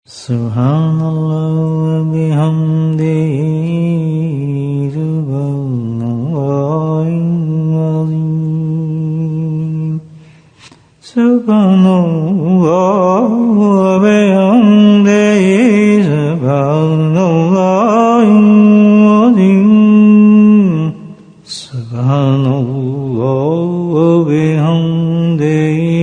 Subhanallah wa bihamdihi subhanallahi azim. Subhanallah wa bihamdihi subhanallahi azim. Subhanallah wa bihamdihi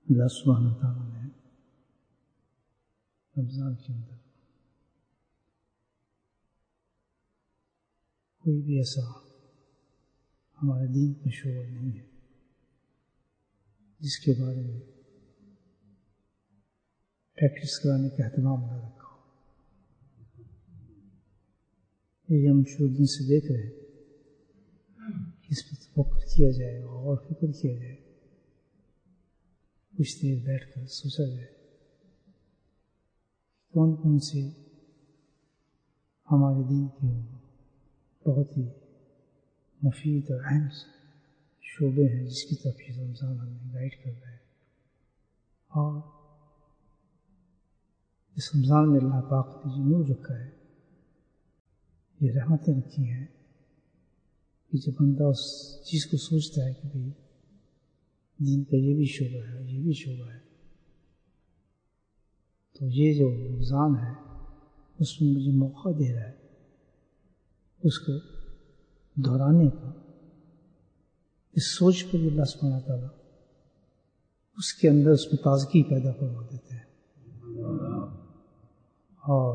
اللہ سبحانہ وتعالیٰ نے رمضان کے اندر کوئی بھی ایسا ہمارے دین کا شعور نہیں ہے جس کے بارے میں پریکٹس کرانے کا اہتمام نہ رکھا ہو. یہ ہم شروع دن سے دیکھ رہے ہیں کہ اس پر تفکر کیا جائے اور فکر کیا جائے، کچھ دیر بیٹھ کر سوچا جائے کون کون سے ہمارے دین کے بہت ہی مفید اور اہم شعبے ہیں جس کی طرف یہ رمضان ہمیں گائیڈ کر رہا ہے. اور اس رمضان میں اللہ پاک نے جو نور رکھا ہے، یہ رحمتیں رکھی ہیں کہ جب بندہ اس چیز کو سوچتا ہے کہ بھئی دین کا یہ بھی شعبہ ہے، یہ بھی شعبہ ہے، تو یہ جو رمضان ہے اس میں مجھے موقع دے رہا ہے اس کو دہرانے کا. اس سوچ پر اللہ سبحانہ تعالیٰ اس کے اندر اس میں تازگی پیدا کروا دیتے ہیں، اور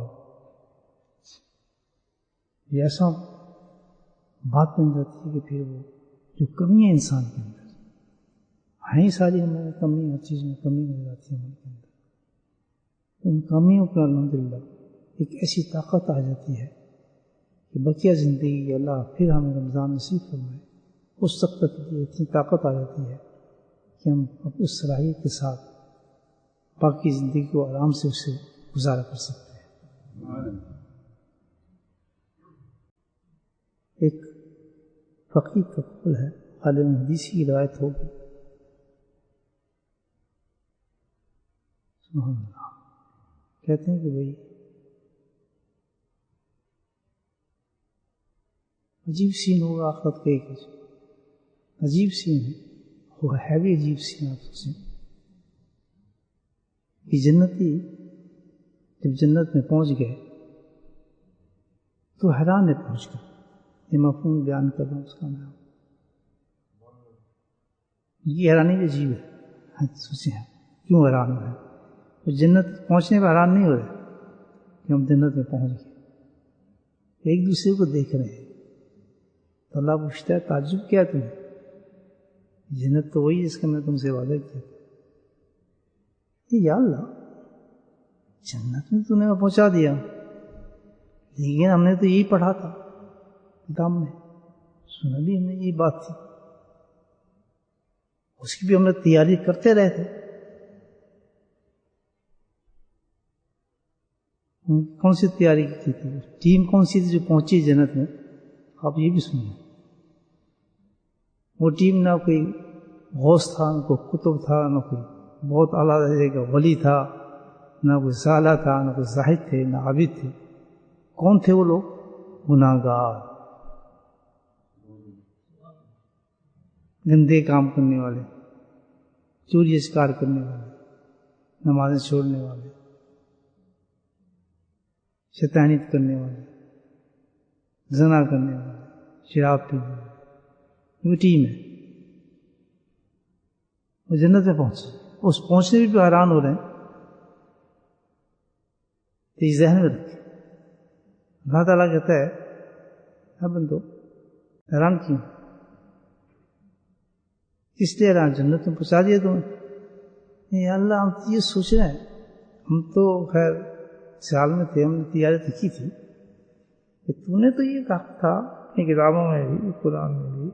یہ ایسا بات بن جاتی ہے کہ پھر وہ جو کمی ہے انسان کے اندر ہیں، ساری ہمیں کمی، ہر چیز میں کمی نظر آتی ہے ہمارے اندر، ان کمیوں پر الحمدللہ ایک ایسی طاقت آ جاتی ہے کہ بقیہ زندگی اللہ پھر ہمیں رمضان نصیب فرمائے، اس وقت تک اتنی طاقت آ جاتی ہے کہ ہم اس صلاحیت کے ساتھ باقی زندگی کو آرام سے اسے گزارا کر سکتے ہیں. ایک فقیر کا قول ہے، عالم حدیث کی روایت ہوگی، سبحان اللہ، کہتے ہیں کہ بھئی عجیب سین ہوگا آخرت کا، ایک عجیب سین ہے، وہ ہے بھی عجیب سین. آپ سے کہ جنتی جب جنت میں پہنچ گئے تو حیران ہے پہنچ گئے. یہ مفہوم بیان کر رہا ہوں اس کا نام، یہ حیرانی بھی عجیب ہے. سوچیں کیوں حیران ہو رہے ہیں؟ جنت پہنچنے پر حیران نہیں ہو رہے کہ ہم جنت میں پہنچ گئے، ایک دوسرے کو دیکھ رہے ہیں تو اللہ پوچھتا ہے تعجب کیا تمہیں؟ جنت تو وہی جس کا میں تم سے وعدہ کیا تھا. یا اللہ جنت میں تو نے پہنچا دیا، لیکن ہم نے تو یہی پڑھا تھا کتاب میں، سنا بھی ہم نے یہی بات تھی، اس کی بھی ہم نے تیاری کرتے رہے تھے. کون سی تیاری کی تھی؟ ٹیم کون سی تھی جو پہنچی جنت میں؟ آپ یہ بھی سنیں، وہ ٹیم نہ کوئی غوث تھا، نہ کوئی قطب تھا، نہ کوئی بہت اعلیٰ درجے کا ولی تھا، نہ کوئی صالح تھا، نہ کوئی زاہد تھے، نہ عابد تھے. کون تھے وہ لوگ؟ گناہگار، گندے کام کرنے والے، چوری اشکار کرنے والے، نمازیں چھوڑنے والے، شیطانیت کرنے والے، زنا کرنے والے، شراب پینے والے. یہ ٹیم ہے، وہ جنت میں پہنچے. اس پہنچنے بھی حیران ہو رہے ہیں. تو یہ ذہن میں رکھے، اللہ تعالیٰ کہتا ہے اے بندو حیران کیوں؟ اس لیے حیران، جنت میں پہنچا دیا تمہیں. نہیں اللہ، ہم تو یہ سوچ رہے ہیں، ہم تو خیر سیال میں تھے، ہم نے تیاری رکھی تھی کہ تو نے تو یہ کہا تھا اپنی کتابوں میں بھی، قرآن میں بھی،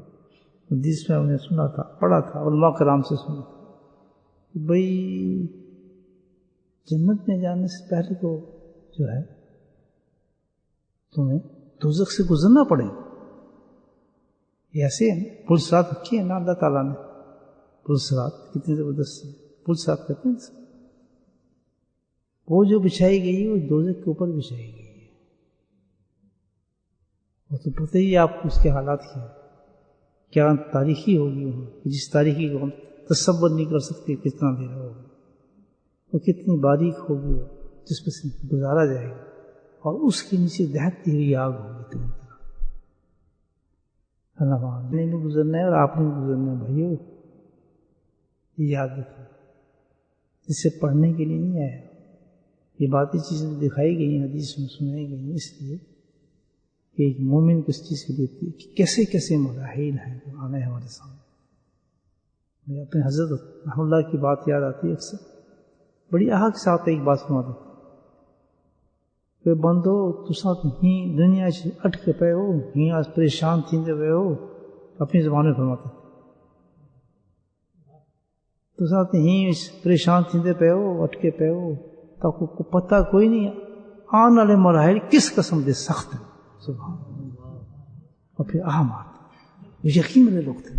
حدیث میں ہم نے سنا تھا، پڑھا تھا، علماء کرام سے سنا تھا کہ بھئی جنت میں جانے سے پہلے تو جو ہے تمہیں دوزخ سے گزرنا پڑے گا. یہ ایسے پل صراط رکھی ہے نا اللہ تعالیٰ نے. پل صراط کتنی زبردست ہے. پل صراط کہتے ہیں وہ جو بچھائی گئی ہے وہ دوزخ کے اوپر بچھائی گئی ہے. وہ تو پتہ ہی آپ کو اس کے حالات کیا تاریخی ہوگی. جس تاریخی کو ہم تصور نہیں کر سکتے کتنا اندھیرا ہوگا, وہ کتنی باریک ہوگی جس پہ سے گزارا جائے گا, اور اس کے نیچے دہتی ہوئی آگ ہوگی تمہیں طرح. اللہ نے بھی گزرنا ہے اور آپ نے بھی گزرنا ہے بھائیو, یہ یاد رکھو. اس سے پڑھنے کے لیے نہیں آیا, یہ باتیں چیزیں دکھائی گئی ہیں, حدیث میں سنائی گئی ہیں, اس لیے کہ ایک مومن کو اس چیز کے لیے کہ کیسے کیسے مراحل ہیں جو آنا ہے ہمارے سامنے. مجھے اپنے حضرت رحمۃ اللہ کی بات یاد آتی ہے اکثر, بڑی آہ کے ساتھ ایک بات سنا دیتے کہ بندو تسا ہی دنیا سے اٹک پے ہو, ہی آج پریشان تھیندے پے ہو. اپنی زبان میں فرماتے تسا ہی پریشان تھیندے پے ہو, اٹکے پے ہو, تو کو پتہ کوئی نہیں آنے والے مراحل کس قسم دے سخت ہیں. سبحان اللہ. اور پھر آہ مارتے یقین میرے لوگ تھے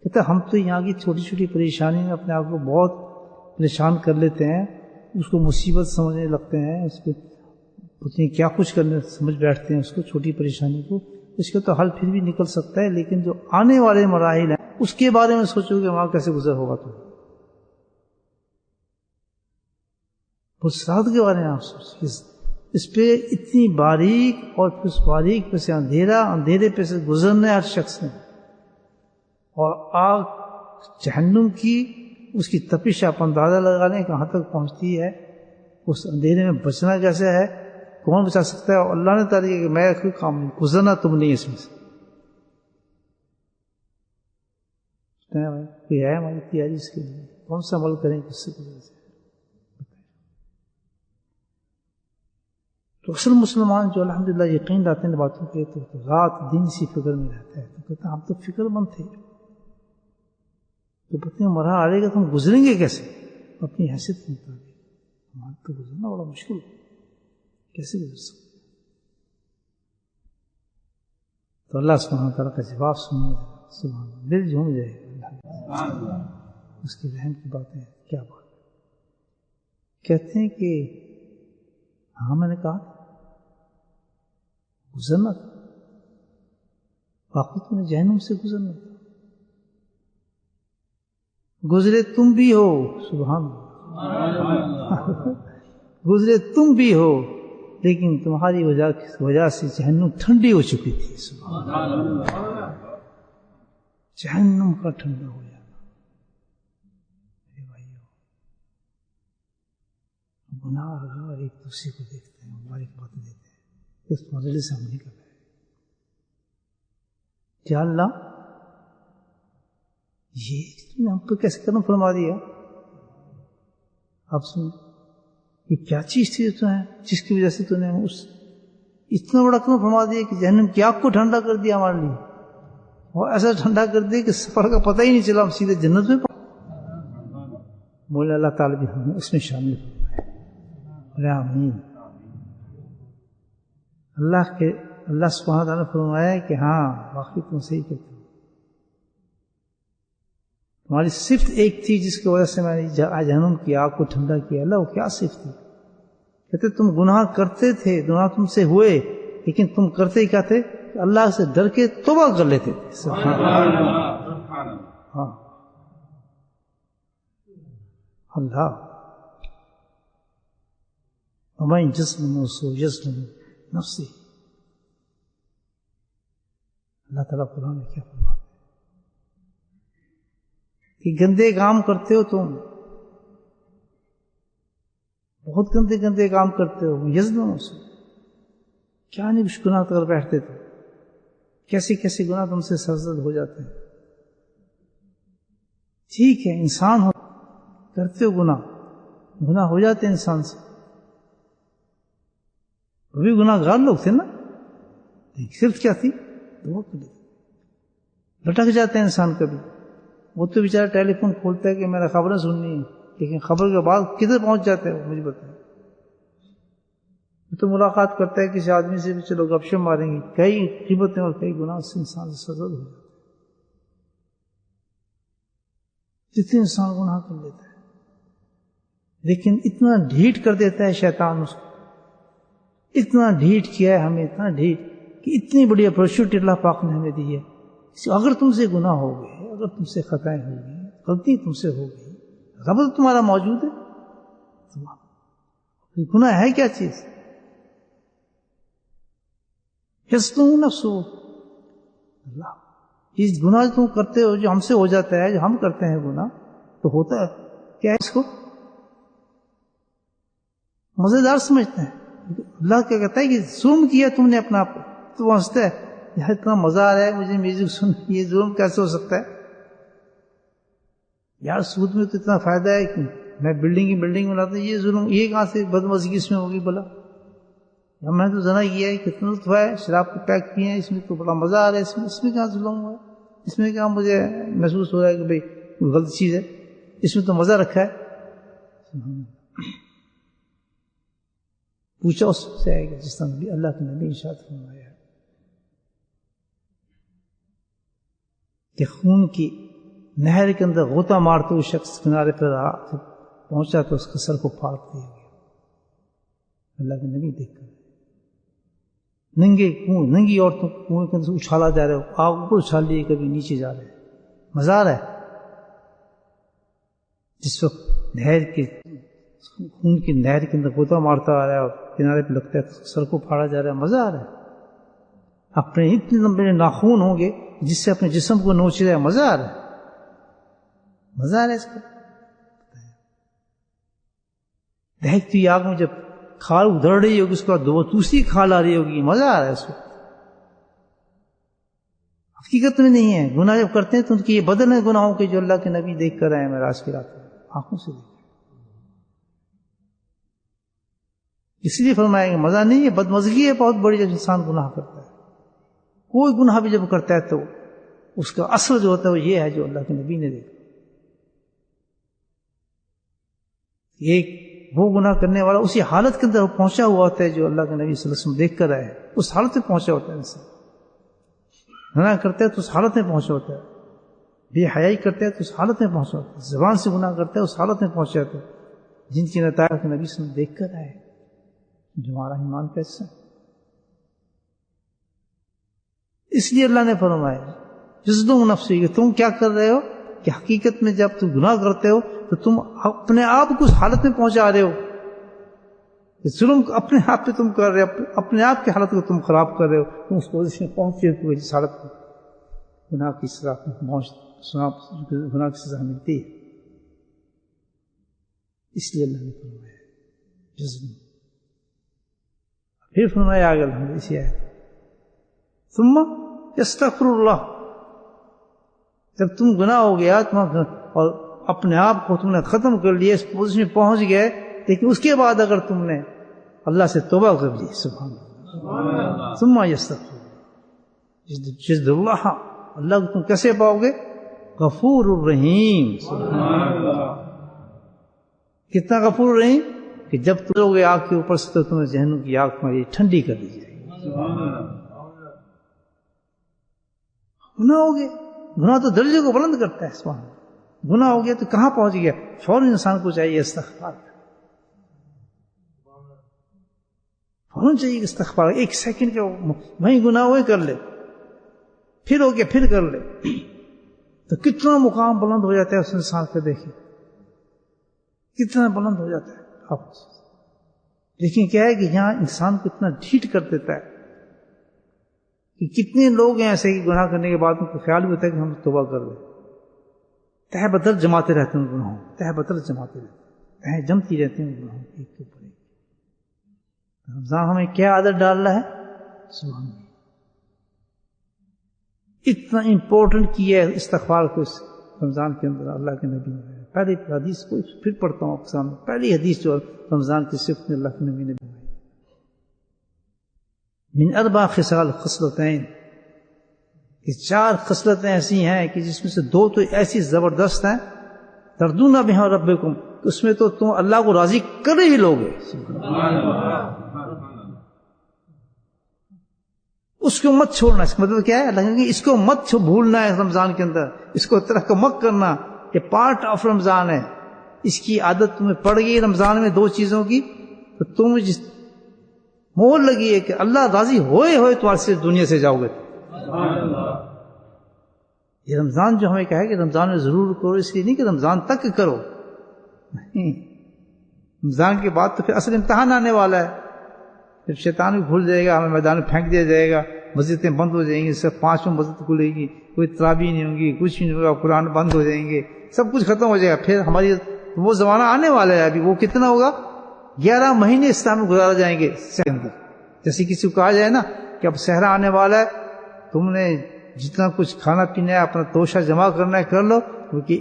کہتے ہم تو یہاں کی چھوٹی چھوٹی پریشانی میں اپنے آپ کو بہت پریشان کر لیتے ہیں, اس کو مصیبت سمجھنے لگتے ہیں, اس پہ پتہ کیا کچھ کرنے سمجھ بیٹھتے ہیں اس کو, چھوٹی پریشانی کو. اس کا تو حل پھر بھی نکل سکتا ہے, لیکن جو آنے والے مراحل ہیں اس کے بارے میں سوچو کہ وہاں کیسے گزر ہوگا. تو صراط کے بارے میں آپ سوچیں, اس پہ اتنی باریک, اور پھر اس باریک پہ سے اندھیرے پہ سے گزرنا ہے ہر شخص نے. اور آگ جہنم کی اس کی تپش آپ اندازہ لگا لیں کہاں تک پہنچتی ہے. اس اندھیرے میں بچنا کیسے ہے, کون بچا سکتا ہے؟ اور اللہ نے تعالیٰ کہ میں کوئی کام نہیں, گزرنا تم نہیں اس میں سے. کوئی ہے ہماری تیاری اس کے لیے, کون سا عمل کریں کس سے گزر سے. تو اصل مسلمان جو الحمدللہ یقین رہتے ہیں باتوں کے, تو رات دن اسی فکر میں رہتا ہے. تو کہتا ہم تو فکر مند تھے, تو پتہ نہیں مرحلہ آئے گا تو ہم گزریں گے کیسے اپنی حیثیت کے مطابق. ہمارا تو گزرنا بڑا مشکل ہے, کیسے گزر سکتے. تو اللہ سبحانہ وتعالیٰ کا جواب سنیے, سبحان اللہ, دل جھوم جائے گا. اس کی رحم کی باتیں کیا بات. کہتے ہیں کہ ہاں میں نے کہا گزرنا تھا, واقعی تم نے جہنم سے گزرنا تھا. گزرے تم بھی ہو, سبحان اللہ, گزرے تم بھی ہو, لیکن تمہاری وجہ سے جہنم ٹھنڈی ہو چکی تھی. سبحان اللہ, جہنم کا ٹھنڈا ہو جانا. میرے بھائیو, گناہ ایک دوسرے کو دیکھتے ہیں, مبارک باتیں دیتے ہیں, اس مجلس سے ہم نہیں کر رہے. کیا اللہ یہ تم نے ہم پہ کیسے کرم فرما دیا. آپ سن, یہ کیا چیز تھی جس کی وجہ سے تو نے اتنا بڑا کرم فرما دیا کہ جہنم کی آگ کو ٹھنڈا کر دیا ہمارے لیے, اور ایسا ٹھنڈا کر دیا کہ سفر کا پتہ ہی نہیں چلا, ہم سیدھے جنت میں پہنچے. بولے اللہ تعالیٰ بھی ہمیں اس میں شامل فرمائے. آمین. اللہ سبحانہ تعالیٰ نے فرمایا کہ ہاں واقعی تم صحیح کہتے ہو. تمہاری صفت ایک تھی جس کی وجہ سے میں نے جہنم کی آگ کو ٹھنڈا کیا. اللہ وہ کیا صفت تھی؟ کہتے تم گناہ کرتے تھے, گناہ تم سے ہوئے, لیکن تم کرتے ہی کیا تھے کہ اللہ سے ڈر کے توبہ کر لیتے تھے. سبحان اللہ. ہاں اللہ, ہمیں جسم سو جسم نفسی. اللہ تعالیٰ قرآن میں کیا فرماتا ہے کہ گندے کام کرتے ہو تم, بہت گندے کام کرتے ہو. یزنوں سے کیا نہیں کچھ گناہ کر بیٹھتے تھے, کیسے گناہ تم سے سرزد ہو جاتے ہیں. ٹھیک ہے انسان ہو, کرتے ہو گناہ ہو جاتے ہیں انسان سے. وہ بھی گناہ گار لوگ تھے نا, صرف کیا تھی دعا کر لیتے. لٹک جاتے ہیں انسان کبھی. وہ تو بیچارہ ٹیلی فون کھولتا ہے کہ میرا خبریں سننی ہے, لیکن خبر کے بعد کدھر پہنچ جاتے ہیں وہ مجھے بتائیں. تو ملاقات کرتا ہے کسی آدمی سے بھی، چلو گپ شپ ماریں گے، کئی قیمتیں اور کئی گناہ سے انسان سے سزا ہو جاتی ہے، جتنے انسان گناہ کر لیتا ہے، لیکن اتنا ڈھیٹ کر دیتا ہے شیطان اس کو، اتنا ڈھیٹ کیا ہے ہمیں، اتنا ڈھیٹ کہ اتنی بڑی اپرچونٹی اللہ پاک نے ہمیں دی ہے، اگر تم سے گناہ ہو گئے، اگر تم سے خطائیں ہو گئی، غلطی تم سے ہو گئی، رب تو تمہارا موجود ہے، گناہ ہے کیا چیز؟ نفسو اللہ، اس گناہ جو تم کرتے ہو، جو ہم سے ہو جاتا ہے، جو ہم کرتے ہیں گناہ، تو ہوتا ہے کیا اس کو مزیدار سمجھتے ہیں؟ اللہ کیا کہتا ہے کہ ظلم کیا تم نے اپنا آپ، تو پہنچتا ہے یار اتنا مزہ آ رہا ہے مجھے میوزک سن، یہ ظلم کیسے ہو سکتا ہے؟ یار سود میں تو اتنا فائدہ ہے کہ میں بلڈنگ بناتا ہوں، یہ ظلم، یہ کہاں سے بدمزگی اس میں ہوگی بلا؟ یا میں تو زنا کیا ہے، کتنا لطف ہے، شراب کو پیک کیے ہیں، اس میں تو بڑا مزہ آ رہا ہے، اس میں کہاں ظلم ہوا ہے؟ اس میں کہاں مجھے محسوس ہو رہا ہے کہ بھئی غلط چیز ہے؟ اس میں تو مزہ رکھا ہے۔ پوچھا اس سے آئے گا جس طرح بھی اللہ کے نبی ارشاد فرمایا ہے کہ خون کی نہر کے اندر غوطہ مارتے ہوئے شخص کنارے پر پہنچا تو اس کے سر کو پھاڑ دیا گیا۔ اللہ کے نبی دیکھ کر ننگی عورتوں کو کنویں کے اندر اچھالا جا رہا ہے، آگ اوپر اچھال لیے، کبھی نیچے جا رہے ہیں، مزہ آ رہا ہے۔ جس وقت نہر کے خون کی نہر کے اندر غوطہ مارتا آ رہا ہے اور کنارے پہ لگتا ہے سر کو پھاڑا جا رہا ہے، مزہ آ رہا ہے۔ اپنے اتنے لمبے ناخون ہوں گے جس سے اپنے جسم کو نوچ رہا ہے، مزہ آ رہا ہے، مزہ آ رہا ہے اس کا۔ دہکتی آگ میں جب کھال ادھر رہی ہوگی، اس کے بعد دوسری کھال آ رہی ہوگی، مزہ آ رہا ہے اس کو۔ حقیقت میں نہیں ہے، گناہ جب کرتے ہیں تو ان کی یہ بدل ہے گناہوں کے، جو اللہ کے نبی دیکھ کر آئے معراج کی رات میں، آنکھوں سے دیکھ۔ اس لیے فرمایا کہ مزہ نہیں ہے، بدمزگی ہے بہت بڑی جب انسان گناہ کرتا ہے۔ کوئی گناہ بھی جب کرتا ہے تو اس کا اثر جو ہوتا ہے وہ یہ ہے جو اللہ کے نبی نے دیکھا۔ ایک وہ گناہ کرنے والا اسی حالت کے اندر پہنچا ہوا ہوتا ہے جو اللہ کے نبی صلی اللہ علیہ وسلم دیکھ کر آئے، اس حالت میں پہنچا ہوتا ہے انسان۔ گناہ کرتا ہے تو اس حالت میں پہنچا ہوتا ہے، بے حیائی کرتا ہے تو اس حالت میں پہنچا ہوتا ہے، زبان سے گناہ کرتا ہے اس حالت میں پہنچا ہوتا ہے جن کی نتائج نبی صلی اللہ علیہ وسلم دیکھ کر آئے۔ جو ہمارا ایمان کیسا ہے؟ اس لیے اللہ نے فرمایا جزدو نفسی، کہ تم کیا کر رہے ہو کہ حقیقت میں جب تم گناہ کرتے ہو تو تم اپنے آپ کو اس حالت میں پہنچا رہے ہو کہ ظلم اپنے آپ پہ تم کر رہے ہو، اپنے آپ کی حالت کو تم خراب کر رہے ہو، تم اس پوزیشن میں پہنچے ہو جس حالت میں گناہ کی سزا گناہ کی سزا ملتی ہے۔ اس لیے اللہ نے فرمایا جزم۔ پھر فرمایا آگے الحمد اسی آیت ثم یستغفر اللہ، جب تم گناہ ہو گیا اور اپنے آپ کو تم نے ختم کر لیا، اس پوزیشن میں پہنچ گئے، لیکن اس کے بعد اگر تم نے اللہ سے توبہ کر لی، سبحان اللہ، ثم یستغفر اللہ، جزد اللہ، اللہ کو تم کیسے پاؤ گے؟ غفور الرحیم، سبحان اللہ۔ کتنا غفور الرحیم کہ جب تم لوگ آگ کے اوپر سے تو تمہیں جہنم کی آگ تمہاری ٹھنڈی کر دی جائے گی۔ گناہ ہو گئے، گناہ تو درجے کو بلند کرتا ہے، سبحان اللہ۔ گناہ ہو گیا تو کہاں پہنچ گیا؟ فوراً انسان کو چاہیے استغفار، فوراً چاہیے استغفار، ایک سیکنڈ کا وہیں گناہ ہوئے کر لے، پھر ہو گیا پھر کر لے، تو کتنا مقام بلند ہو جاتا ہے اس انسان کو، دیکھیں کتنا بلند ہو جاتا ہے۔ لیکن کیا ہے کہ یہاں انسان کو اتنا ڈھیٹ کر دیتا ہے کہ کتنے لوگ ہیں ایسے کہ گناہ کرنے کے بعد ان کو خیال بھی ہوتا ہے کہ ہم توبہ کر لیں، تہ بدر جماتے رہتے ہیں گناہوں، تہ بدر جماتے رہتے ہیں، تہ جمتی رہتے ہیں گناہوں ایک کے اوپر ایک۔ رمضان ہمیں کیا عادت ڈال رہا ہے؟ سبحان اللہ، اتنا امپورٹنٹ کیا ہے استغفار کو اس رمضان کے اندر اللہ کے نبی نے۔ پہلی حدیث کو پھر پڑھتا ہوں آپ کے سامنے، پہلی حدیث جو رمضان کی صفت میں اللہ کے نبی نے بتائی، من اربع خصال خصلتین، کہ 4 خصلتیں ایسی ہیں کہ جس میں سے 2 تو ایسی زبردست ہیں، تردون بہا ربکم، اس میں تو تم اللہ کو راضی کر ہی لوگے، اس کو مت چھوڑنا. اس کا مطلب کیا ہے؟ اللہ کہ اس کو مت بھولنا ہے رمضان کے اندر، اس کو ترک مت کرنا. یہ پارٹ آف رمضان ہے. اس کی عادت تمہیں پڑ گئی رمضان میں 2 چیزوں کی، تو تم جس مور لگی ہے کہ اللہ راضی ہوئے تمہارے سے دنیا سے جاؤ گے. یہ رمضان جو ہمیں کہا ہے کہ رمضان میں ضرور کرو، اس لیے نہیں کہ رمضان تک کرو، نہیں، رمضان کے بعد تو پھر اصل امتحان آنے والا ہے. پھر شیطان بھی بھول جائے گا، ہمیں میدان میں پھینک دیا جائے گا، مسجدیں بند ہو جائیں گی، صرف 5 مسجد کھلے گی، کوئی تراویح نہیں ہوگی، کچھ بھی نہیں ہوگا، قرآن بند ہو جائیں گے، سب کچھ ختم ہو جائے گا. پھر ہماری وہ زمانہ آنے والا ہے. ابھی وہ کتنا ہوگا؟ 11 مہینے اسلام میں گزارا جائیں گے. جیسے کسی کو کہا جائے نا کہ اب صحرا آنے والا ہے، تم نے جتنا کچھ کھانا پینا ہے، اپنا توشہ جمع کرنا ہے کر لو، کیونکہ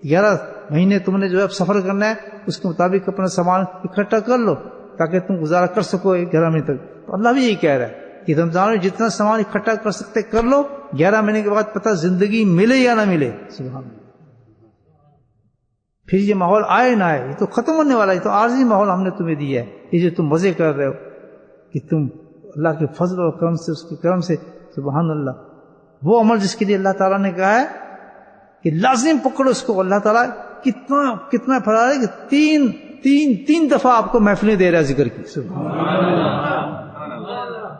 11 مہینے تم نے جو ہے سفر کرنا ہے، اس کے مطابق اپنا سامان اکٹھا کر لو تاکہ تم گزارا کر سکو 11 مہینے تک. تو اللہ بھی یہی کہہ رہا ہے کہ رمضان میں جتنا سامان اکٹھا کر سکتے کر لو، 11 مہینے کے بعد پتہ زندگی ملے یا نہ ملے. سبحان اللہ. پھر یہ ماحول آئے نہ آئے، یہ تو ختم ہونے والا ہے. یہ تو عارضی ماحول ہم نے تمہیں دیا ہے. یہ جو تم مزے کر رہے ہو کہ تم اللہ کے فضل اور کرم سے، اس کے کرم سے، سبحان اللہ، وہ عمل جس کے لیے اللہ تعالیٰ نے کہا ہے کہ لازم پکڑو اس کو. اللہ تعالیٰ کتنا فرار ہے کہ تین دفعہ آپ کو محفلیں دے رہا ہے ذکر کی. سبحان اللہ.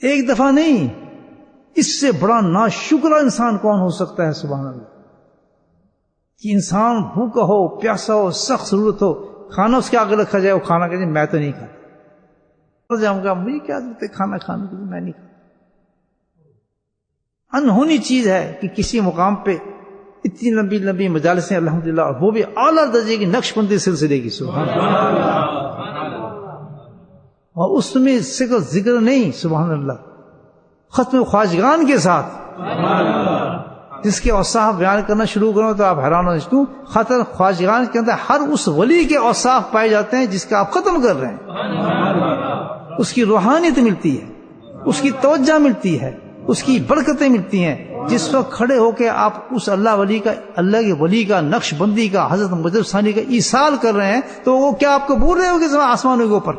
ایک دفعہ نہیں. اس سے بڑا ناشکرا انسان کون ہو سکتا ہے؟ سبحان اللہ. کہ انسان بھوکا ہو، پیاسا ہو، سخت ضرورت ہو، کھانا اس کے آگے رکھا جائے، وہ کھانا کہتے میں تو نہیں کھاتا، جاؤں گا مجھے کیا ضرورت ہے کھانا کھانے کے لیے، میں نہیں کھاتا. انہونی چیز ہے کہ کسی مقام پہ اتنی لمبی لمبی مجالسیں الحمدللہ، وہ بھی اعلیٰ درجے کی نقش بندی سلسلے کی. سبحان اللہ. اور اس میں ذکر نہیں، سبحان اللہ، ختم خواجگان کے ساتھ، جس کے اوصاف بیان کرنا شروع کرو تو آپ حیران ہو جاتے. ختم خواجگان کے اندر ہر اس ولی کے اوصاف پائے جاتے ہیں جس کا آپ ختم کر رہے ہیں. اس کی روحانیت ملتی ہے، اس کی توجہ ملتی ہے، اس کی برکتیں ملتی ہیں. جس وقت کھڑے ہو کے آپ اس اللہ کے ولی کا نقش بندی کا، حضرت مجدد ثانی کا ایصال کر رہے ہیں، تو وہ کیا آپ کو بول رہے ہو کہ آسمانوں کے اوپر؟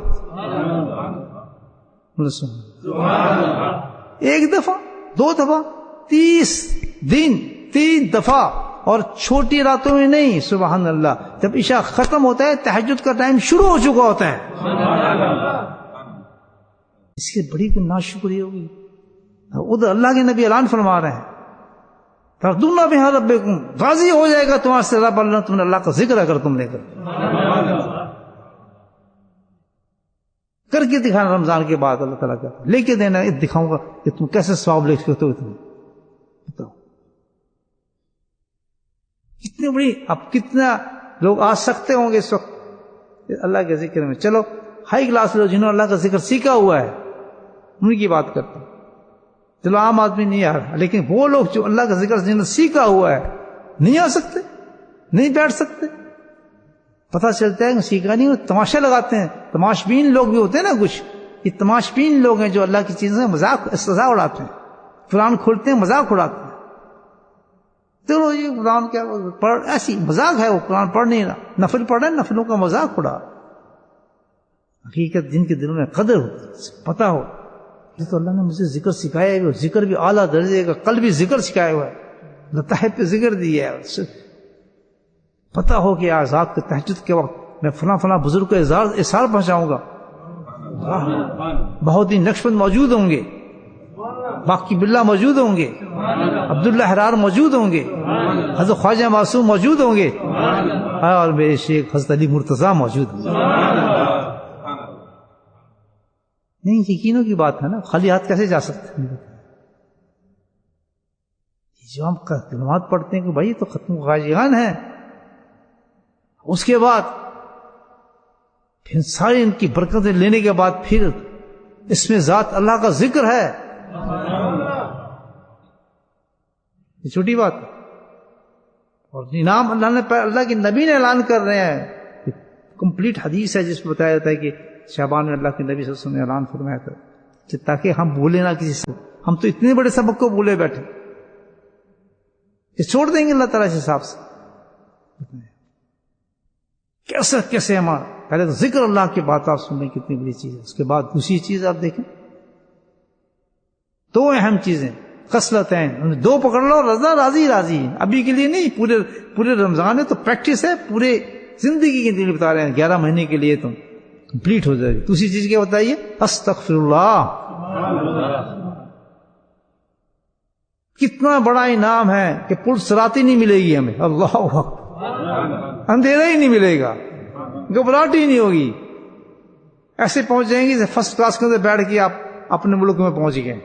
ایک دفعہ، 2 دفعہ، 30 دن، 3 دفعہ، اور چھوٹی راتوں میں نہیں. سبحان اللہ. جب عشاء ختم ہوتا ہے تہجد کا ٹائم شروع ہو چکا ہوتا ہے. اس کی بڑی کوئی ناشکری ہوگی. ادھر اللہ کے نبی اعلان فرما رہے ہیں تردون بہا ربکم، راضی ہو جائے گا تمہارے سے رب اللہ، تم نے اللہ کا ذکر اگر تم نے کر کے دکھانا. رمضان کے بعد اللہ تعالیٰ کا لے کے دینا، دکھاؤں گا کہ تم کیسے ثواب لے سکتے ہو. تم بتاؤ کتنی بڑی، اب کتنا لوگ آ سکتے ہوں گے اس وقت اللہ کے ذکر میں. چلو ہائی کلاس لوگ جنہوں نے اللہ کا ذکر سیکھا ہوا ہے ان کی بات کرتا ہوں. چلو عام آدمی نہیں آ رہا، لیکن وہ لوگ جو اللہ کا ذکر جنہوں نے سیکھا ہوا ہے نہیں آ سکتے، نہیں بیٹھ سکتے. پتہ چلتا ہے کہ سیکھا نہیں، وہ تماشا لگاتے ہیں. تماش بین لوگ بھی ہوتے ہیں نا کچھ، یہ تماش بین لوگ ہیں جو اللہ کی چیزوں سے مذاق استہزاء اڑاتے ہیں. قرآن کھولتے ہیں مذاق اڑاتے ہیں. چلو یہ قرآن کیا پڑھ، ایسی مذاق ہے، وہ قرآن پڑھ نہیں رہا، نفل پڑھ رہا ہے، نفلوں کا مذاق اڑا. حقیقت جن کے دلوں میں قدر ہو، پتہ ہو یہ تو اللہ نے مجھے ذکر سکھایا ہے، ذکر بھی اعلیٰ درجے کا، قلبی ذکر سکھایا ہوا ہے، لطائف پہ ذکر دیا ہے. پتہ ہو کہ آج رات کے تہجد کے وقت میں فلاں فلاں بزرگ کو اظہار پہنچاؤں گا، بہت ہی نقشبند موجود ہوں گے، باقی باللہ موجود ہوں گے، عبداللہ حرار موجود ہوں گے، حضرت خواجہ معصوم موجود ہوں گے، اور میرے شیخ حضرت علی مرتضیٰ موجود ہوں گے. نہیں، یقینوں کی بات ہے نا، خالی ہاتھ کیسے جا سکتے ہیں؟ جو ہم کلمات پڑھتے ہیں کہ بھائی تو ختم خواجگان ہیں، اس کے بعد پھر ساری ان کی برکتیں لینے کے بعد پھر اس میں ذات اللہ کا ذکر ہے. یہ چھوٹی بات ہے. اور انعام اللہ کے نبی نے اعلان کر رہے ہیں. کمپلیٹ حدیث ہے جس میں بتایا جاتا ہے کہ شعبان میں اللہ کے نبی صلی اللہ علیہ وسلم نے اعلان فرمایا تھا تاکہ ہم بھولے نہ کسی سے. ہم تو اتنے بڑے سبق کو بھولے بیٹھے، یہ چھوڑ دیں گے اللہ تعالیٰ کے حساب سے. کیسے ہمارا پہلے تو ذکر اللہ کی بات آپ سنیں کتنی بڑی چیز ہے، اس کے بعد دوسری چیز آپ دیکھیں دو اہم چیزیں خصلتیں، دو پکڑ لو، رضا راضی راضی، ابھی کے لیے نہیں، پورے رمضان ہے تو پریکٹس ہے، پورے زندگی کے لیے بتا رہے ہیں، 11 مہینے کے لیے تم کمپلیٹ ہو جائے گی۔ دوسری چیز کیا بتائیے؟ استغفر اللہ۔ کتنا بڑا انعام ہے کہ پل صراطی نہیں ملے گی ہمیں، اللہ اکبر، اندھیرا ہی نہیں ملے گا، گھبراہٹ ہی نہیں ہوگی، ایسے پہنچ جائیں گے فرسٹ کلاس کے اندر بیٹھ کے آپ اپنے ملک میں پہنچ گئے۔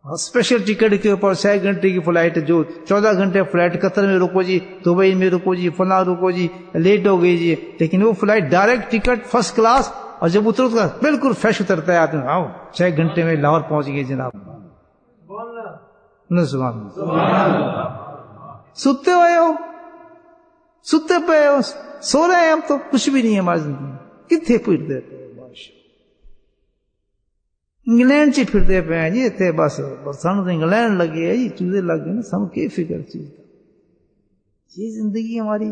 اسپیشل ٹکٹ کے اوپر 6 گھنٹے کی فلائٹ، جو 14 گھنٹے فلائٹ، قطر میں رکو جی، دبئی میں رکو جی، فلاں رکو جی، لیٹ ہو گئی جی، لیکن وہ flight direct ticket first class, اور جب اترو تو بالکل فریش اترتا ہے آدمی، آؤ 6 گھنٹے میں لاہور پہنچ گئے جناب۔ سبحان اللہ۔ ستے ہوئے ہو، ستے پہ ہو، سو رہے ہیں ہم تو، کچھ بھی نہیں ہے ہماری زندگی میں، کتنے پھرتے پہ انگلینڈ چ پھرتے پے ہیں جی، اتنے بس سانو تو انگلینڈ لگے ہے جی، چوزے لگ گئے نا، سانو کی فکر چیز کا، یہ زندگی ہماری۔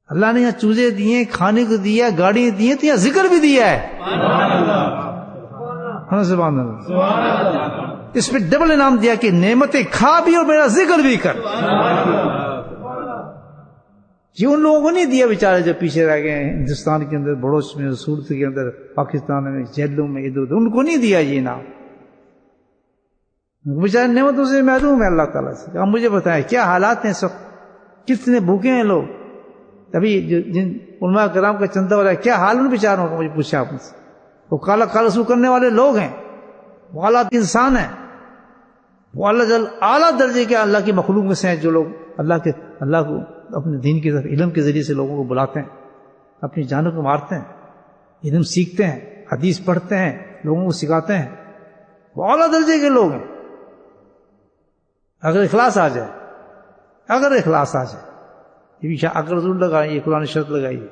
اللہ نے یہاں چوزے دیے، کھانے کو دیا، گاڑی دی، تو یہاں ذکر بھی دیا ہے، سبحان اللہ۔ اس پہ ڈبل انعام دیا کہ نعمتیں کھا بھی اور میرا ذکر بھی کر۔ یہ ان لوگوں کو نہیں دیا بیچارے جو پیچھے رہ گئے ہیں، ہندوستان کے اندر، بڑوچ میں، صورت کے اندر، پاکستان میں، جیلوں میں، ادھر ادھر، ان کو نہیں دیا یہ انعام۔ بیچارے نعمتوں سے محروم ہے اللہ تعالیٰ سے۔ اب مجھے بتائیں کیا حالات ہیں اس وقت، کتنے بھوکے ہیں لوگ۔ ابھی جن علماء کرام کا چندہ ہو رہا ہے، کیا حال ان بیچاروں کا، مجھے پوچھا آپ سے۔ وہ کالا کالا سو کرنے والے لوگ ہیں، وہ اعلیٰ انسان ہیں، وہ اعلیٰ درجے کے اللہ کی مخلوق میں سے ہیں، جو لوگ اللہ کو اپنے دین کے علم کے ذریعے سے لوگوں کو بلاتے ہیں، اپنی جانوں کو مارتے ہیں، علم سیکھتے ہیں، حدیث پڑھتے ہیں، لوگوں کو سکھاتے ہیں، وہ اعلیٰ درجے کے لوگ ہیں۔ اگر اخلاص آ جائے، یہ بھی اگر ضرور لگائیں، یہ قرآن شرط لگائیے،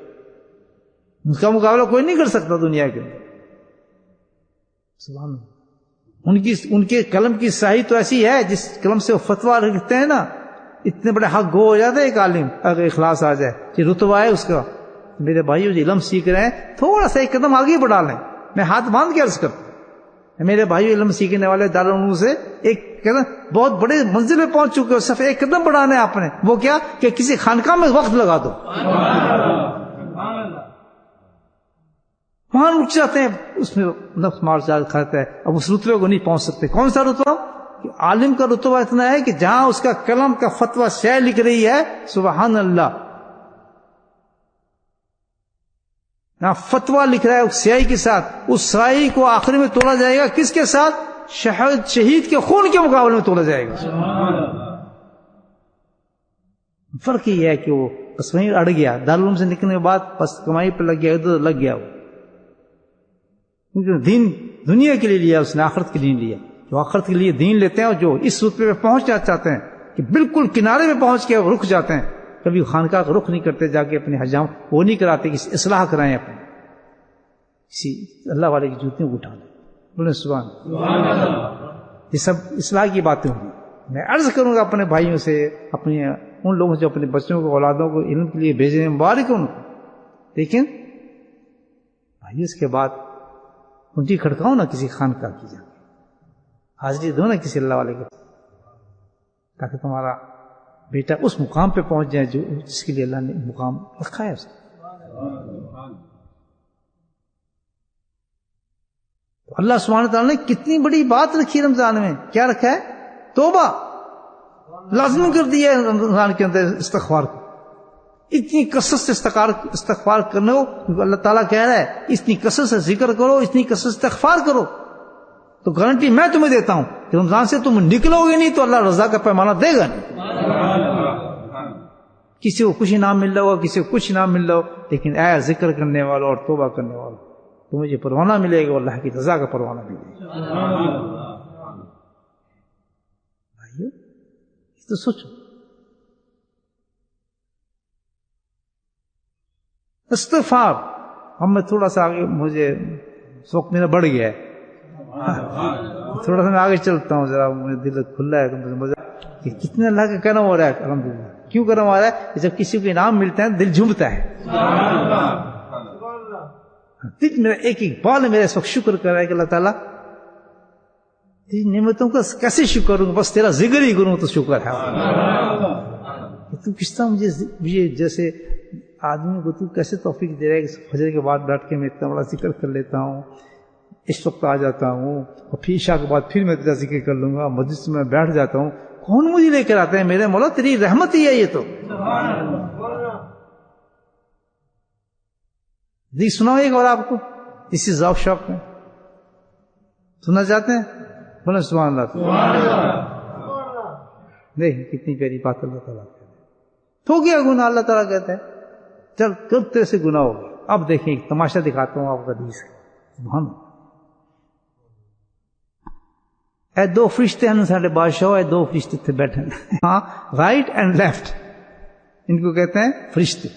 اس کا مقابلہ کوئی نہیں کر سکتا دنیا کے اندر۔ سبحان اللہ۔ ان کے قلم کی سیاہی تو ایسی ہے، جس قلم سے وہ فتویٰ لکھتے ہیں نا، اتنے بڑے حق گو ہو جاتا ہے ایک عالم اگر اخلاص آ جائے، یہ رتبہ ہے اس کا۔ میرے بھائیو جو علم سیکھ رہے ہیں، تھوڑا سا ایک قدم آگے بڑھا لیں، میں ہاتھ باندھ کے عرض کرتا ہوں، میرے بھائیو علم سیکھنے والے دارالعلوم سے ایک قدم، بہت بڑے منزل میں پہنچ چکے ہو، صرف ایک قدم بڑھانا ہے آپ نے، وہ کیا کہ کسی خانقاہ میں وقت لگا دو، وہاں رک جاتے ہیں، اس میں نفس مار چال کھاتا ہے، اب اس رتبے کو نہیں پہنچ سکتے۔ کون سا رتبہ؟ کہ عالم کا رتبہ اتنا ہے کہ جہاں اس کا قلم کا فتویٰ شے لکھ رہی ہے، سبحان اللہ، جہاں فتویٰ لکھ رہا ہے اس سیاہی کے ساتھ، اس سیاہی کو آخر میں تولا جائے گا کس کے ساتھ؟ شہید کے خون کے مقابلے میں تولا جائے گا۔ فرق یہ ہے کہ وہ بس وہیں اڑ گیا، دارالعلوم سے نکلنے کے بعد بس کمائی پہ لگ گیا، ادھر لگ گیا وہ، کیونکہ دین دنیا کے لیے لیا اس نے، آخرت کے لیے نہیں لیا۔ جو آخرت کے لیے دین لیتے ہیں اور جو اس رتبے پہ پہنچنا چاہتے ہیں کہ بالکل کنارے میں پہنچ کے رک جاتے ہیں، کبھی خانقاہ کا رخ نہیں کرتے، جا کے اپنے حجام وہ نہیں کراتے، کسی اصلاح کرائیں، اپنے کسی اللہ والے کی جوتیوں کو اٹھا لیں، بولے سبحان اللہ۔ یہ سب اصلاح کی باتیں ہوں گی۔ میں عرض کروں گا اپنے بھائیوں سے، اپنے ان لوگوں سے جو اپنے بچوں کو، اولادوں کو علم کے لیے بھیجے ہیں، مبارک ان کو، لیکن بھائی اس کے بعد کنٹی کھڑکاؤ نا کسی خانقاہ کی، جا حاضری دو نا کسی اللہ والے کے، تاکہ تمہارا بیٹا اس مقام پہ پہنچ جائے جس کے لیے اللہ نے مقام رکھا ہے اس کو۔ تو اللہ سبحانہ تعالیٰ نے کتنی بڑی بات رکھی رمضان میں، کیا رکھا ہے؟ توبہ لازم کر دیا ہے رمضان کے اندر، استغفار کو، اتنی کثرت سے استغفار کرنے ہو، کیونکہ اللہ تعالیٰ کہہ رہا ہے اتنی کثرت سے ذکر کرو، اتنی کثرت سے استغفار کرو، تو گارنٹی میں تمہیں دیتا ہوں کہ رمضان سے تم نکلو گے نہیں تو اللہ رضا کا پیمانہ دے گا نہیں۔ کسی کو کچھ انعام مل رہا ہوگا، کسی کو کچھ انعام مل رہا ہو، لیکن اے ذکر کرنے والوں اور توبہ کرنے والوں، تمہیں یہ پروانہ ملے گا، اللہ کی رضا کا پروانہ ملے گا۔ بھائیو تو سوچو، استغفار۔ اب میں تھوڑا سا آگے، مجھے وقت میرا بڑھ گیا ہے، تھوڑا سا میں آگے چلتا ہوں، ذرا میرا دل کھلا ہے کہ کتنے اللہ کا کرم ہو رہا ہے۔ الحمدللہ کیوں کرم ہو رہا ہے؟ جب کسی کو انعام ملتا ہے دل جھومتا ہے، میرا ایک ایک بال میرا اس وقت شکر کر رہا ہے کہ اللہ تعالیٰ تیری نعمتوں کا کیسے شکر کروں گا، بس تیرا ذکر ہی کروں تو شکر ہے. تو کس طرح مجھے جیسے آدمی کو تو کیسے توفیق دے رہا ہے کہ فجر کے بعد بیٹھ کے میں اتنا بڑا ذکر کر لیتا ہوں، اس وقت آ جاتا ہوں اور پھر عشاء کے بعد پھر میں تیرا ذکر کر لوں گا، مسجد میں بیٹھ جاتا ہوں. کون مجھے لے کر آتا ہے؟ میرے مولا تیری رحمت ہی ہے یہ تو. جی سناؤ ایک اور آپ کو اسی ذوق شوق میں سننا چاہتے ہیں؟ بولے سبحان اللہ. دیکھ کتنی پیاری بات اللہ تعالیٰ کہتے ہیں. تو کیا گناہ اللہ تعالیٰ کہتے ہیں چل کب تیرے سے گناہ ہوگا. اب دیکھیں ایک تماشا دکھاتا ہوں آپ کو حدیث کا. سبحان اللہ. اے دو فرشتے ہیں سارے بادشاہ، اے دو فرشتے تھے بیٹھے، ہاں رائٹ اینڈ لیفٹ، ان کو کہتے ہیں فرشتے،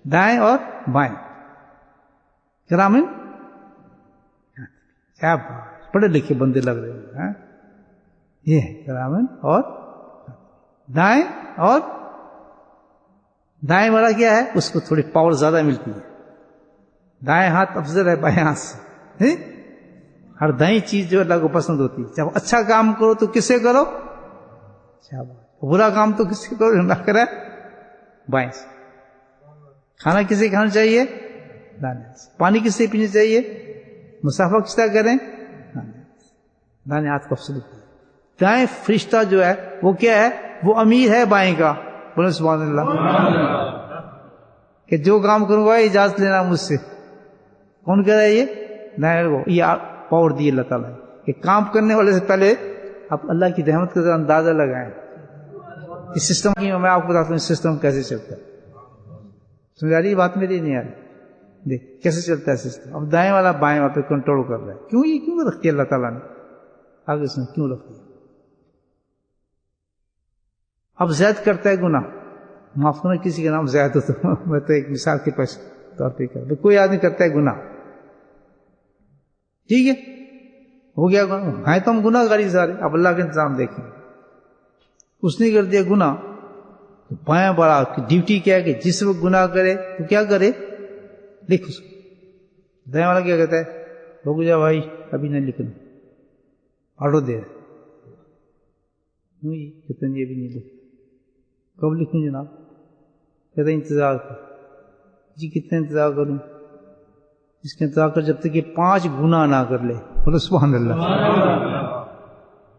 دائیں اور بائیں. کرامن کیا پڑھے لکھے بندے لگ رہے ہیں. یہ ہے کرامن اور دائیں، اور دائیں والا کیا ہے، اس کو تھوڑی پاور زیادہ ملتی ہے. دائیں ہاتھ افضل ہے بائیں ہاتھ سے. ہر دائیں چیز جو اللہ کو پسند ہوتی ہے. جب اچھا کام کرو تو کس سے کرو؟ برا کام تو کس سے کرو؟ نہ کرے بائیں سے. کھانا کسے کھانا چاہیے؟ دانے سے. پانی کس سے پینا چاہیے؟ مسافہ کس طرح کریں؟ دانے ہاتھ کو افضل ہوتی ہے. دائیں فرشتہ جو ہے وہ کیا ہے؟ وہ امیر ہے بائیں کا. بولے سبحان اللہ. کہ جو کام کروں گا اجازت لینا مجھ سے. کون کہہ رہا ہے یہ؟ دائیں کو. یہ پاور دی اللہ تعالیٰ کہ کام کرنے والے سے پہلے آپ اللہ کی رحمت کا اندازہ لگائیں. اس سسٹم کی میں آپ کو بتاتا ہوں اس سسٹم کیسے چلتا ہے. سمجھ آ رہی بات میری؟ نہیں آ رہی. دیکھ کیسے چلتا ہے سسٹم. اب دائیں والا بائیں والا پہ کنٹرول کر رہا ہے. کیوں؟ یہ کیوں رکھتی ہے اللہ تعالیٰ نے آگے اس نے کیوں رکھتی ہے؟ اب زید کرتا ہے گناہ، معاف کرنا کسی کا نام زید ہو تو میں تو ایک مثال کے طور پہ کر. کوئی آدمی کرتا ہے گناہ، ٹھیک ہے، ہو گیا گناہ ہے تو ہم گناہ گاری سارے. اب اللہ کا انتظام دیکھیں. اس نے کر دیا گناہ، بائیں بڑا ڈیوٹی کیا ہے کہ جس وقت گناہ کرے تو کیا کرے؟ لکھ اس کو. دائیں والا کیا کہتا ہے؟ رک جا بھائی ابھی نہیں لکھنا، آرڈر دے رہے. کہتے ہیں یہ بھی نہیں لکھ. کب لکھوں جناب؟ کہتے ہیں انتظار کر. جی کتنا انتظار کروں؟ اس کا انتظار کر جب تک کہ 5 گناہ نہ کر لے. بولو سبحان اللہ.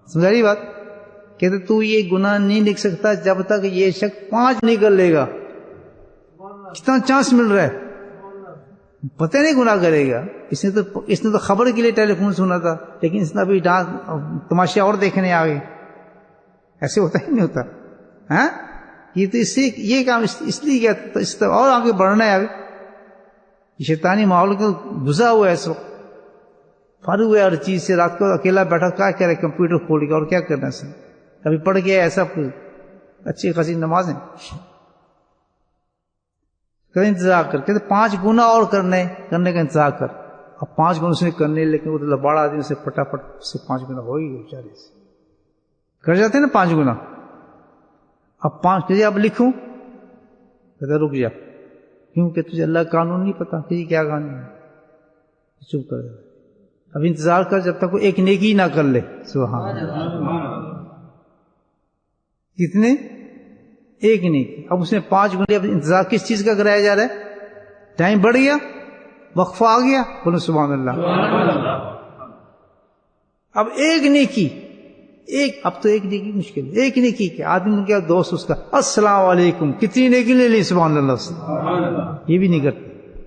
سمجھا رہی بات؟ کہتے تو یہ گناہ نہیں لکھ سکتا جب تک یہ شخص 5 نہیں کر لے گا. کتنا چانس مل رہا ہے، پتہ نہیں گناہ کرے گا. اس نے تو خبر کے لیے ٹیلی فون سنا تھا، لیکن اس نے ابھی تماشا اور دیکھنے آ گئے. ایسے ہوتا ہی نہیں ہوتا. ہاں یہ تو اس سے یہ کام اس لیے کیا اس طرح اور آگے بڑھنا ہے. آگے شیطانی ماحول کو گزا ہوا ہے اس وقت، فارغ ہوا ہر چیز سے. رات کو اکیلا بیٹھا کیا کہہ رہے؟ کمپیوٹر کھول کے اور کیا کرنا ہے؟ کبھی پڑھ کے ایسا اچھی خاصی نمازیں. انتظار کر کہتے 5 گناہ اور کرنے کا انتظار کر. اب 5 گناہ اس نے کرنے، لیکن وہ تو بڑا آدمی سے پٹافٹ سے 5 گناہ ہو ہی گئے بیچارے سے. کر جاتے ہیں نا 5 گناہ. اب 5 کہتے اب لکھوں. کہتے رک جا. کیوں کہ تجھے اللہ کا قانون نہیں پتا کہ کیا قانون ہے. چپ کر جا. اب انتظار کر جب تک وہ ایک نیکی نہ کر لے. سبحان اللہ. کتنے؟ ایک نیکی. اب اس نے 5 گناہ. اب انتظار کس چیز کا کرایا جا رہا ہے؟ ٹائم بڑھ گیا، وقفہ آ گیا. بولو سبحان اللہ. اب ایک نیکی، اب تو ایک نیکی مشکل ہے. ایک نیکی کیا آدمی کیا دوست اس کا السلام علیکم، کتنی نیکی لے لی. سبحان اللہ. یہ بھی نہیں کرتے.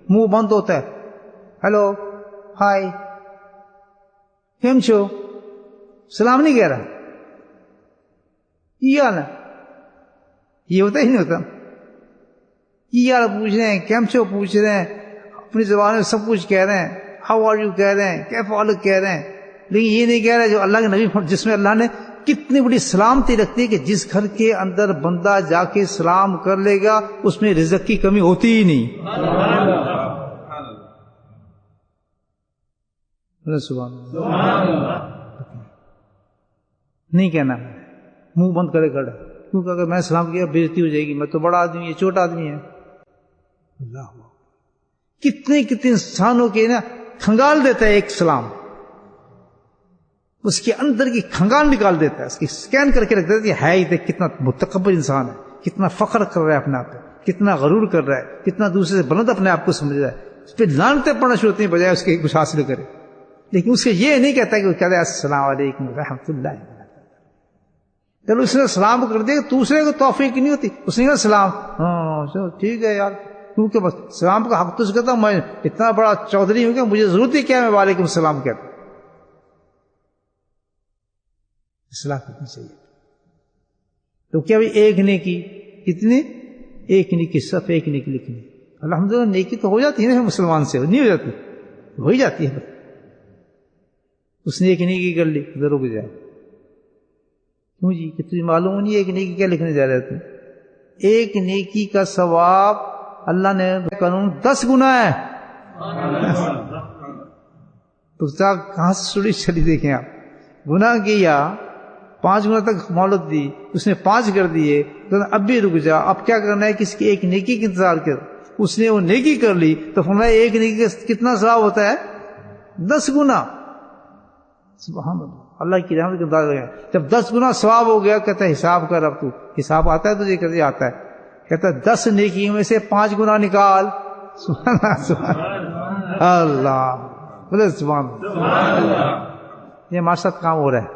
منہ بند ہوتا ہے. ہیلو ہائے کیم چھو، سلام نہیں کہہ رہا. یہ حال ہے. یہ ہوتا ہی نہیں ہوتا. یہ حال پوچھ رہے ہیں، کیم چھو پوچھ رہے ہیں، اپنی زبان میں سب کچھ کہہ رہے ہیں. ہاؤ آر یو کہہ رہے ہیں، کیف حالک کہہ رہے ہیں، لیکن یہ نہیں کہہ رہے جو اللہ کے نبی، جس میں اللہ نے کتنی بڑی سلامتی رکھتی ہے کہ جس گھر کے اندر بندہ جا کے سلام کر لے گا اس میں رزق کی کمی ہوتی ہی نہیں. سبحان اللہ. نہیں کہنا، منہ بند کرے کھڑا. کیونکہ اگر میں سلام کیا بےزتی ہو جائے گی. میں تو بڑا آدمی ہے، چھوٹا آدمی ہے. اللہ کتنے کتنے انسانوں کے نا کھنگال دیتا ہے ایک سلام، اس کے اندر کی کھنگال نکال دیتا ہے، اس کی سکین کر کے رکھ دیتا ہے، یہ دیکھ کتنا متکبر انسان ہے، کتنا فخر کر رہا ہے اپنے آپ پہ، کتنا غرور کر رہا ہے، کتنا دوسرے سے بلند اپنے آپ کو سمجھ رہا ہے، اس پہ لعنتیں پڑنا شروع ہوتی ہیں بجائے اس کے کچھ حاصل کرے. لیکن اس کے یہ نہیں کہتا کہ وہ کہتا ہے السلام علیکم ورحمۃ اللہ. چلو اس نے سلام کر دیا، دوسرے کو توفیق نہیں ہوتی، اس نے کہا سلام، ہاں چلو ٹھیک ہے یار، کیونکہ بس سلام کا حق تو اس کہتا ہوں، میں اتنا بڑا چودھری ہوں کہ مجھے ضرورت ہی کیا میں وعلیکم السلام کہتا ہوں. اصلاح کرنی چاہیے. تو کیا بھائی ایک نیکی کتنی، ایک نیکی صرف ایک نیکی لکھنی. الحمدللہ نیکی تو ہو جاتی ہے نا مسلمان سے، نہیں ہو جاتی، ہو ہی جاتی ہے. اس نے ایک نیکی کر لی، ادھر رک جائے. کیوں جی؟ کہ تجھے معلوم نہیں ایک نیکی کیا لکھنے جا رہے تھے؟ ایک نیکی کا ثواب اللہ نے قانون 10 گنا ہے. تو کہاں سے سڑی چلی دیکھیں آپ. گناہ کیا 5 گنا تک مہلت دی، اس نے 5 کر دیے، تو اب بھی رک جا، اب کیا کرنا ہے؟ کس کی ایک نیکی کا انتظار کر. اس نے وہ نیکی کر لی تو فرمایا ایک نیکی کا کتنا ثواب ہوتا ہے؟ 10 گنا. سبحان اللہ، اللہ کی رحمت کے انداز ہے. جب 10 گنا ثواب ہو گیا، کہتا ہے حساب کر. اب تو حساب آتا ہے تجھے؟ کہتے آتا ہے. کہتا ہے 10 نیکیوں میں سے 5 گنا نکال. سبحان اللہ، سبحان اللہ، بولے سبحان اللہ. یہ ہمارے ساتھ کام ہو رہا ہے،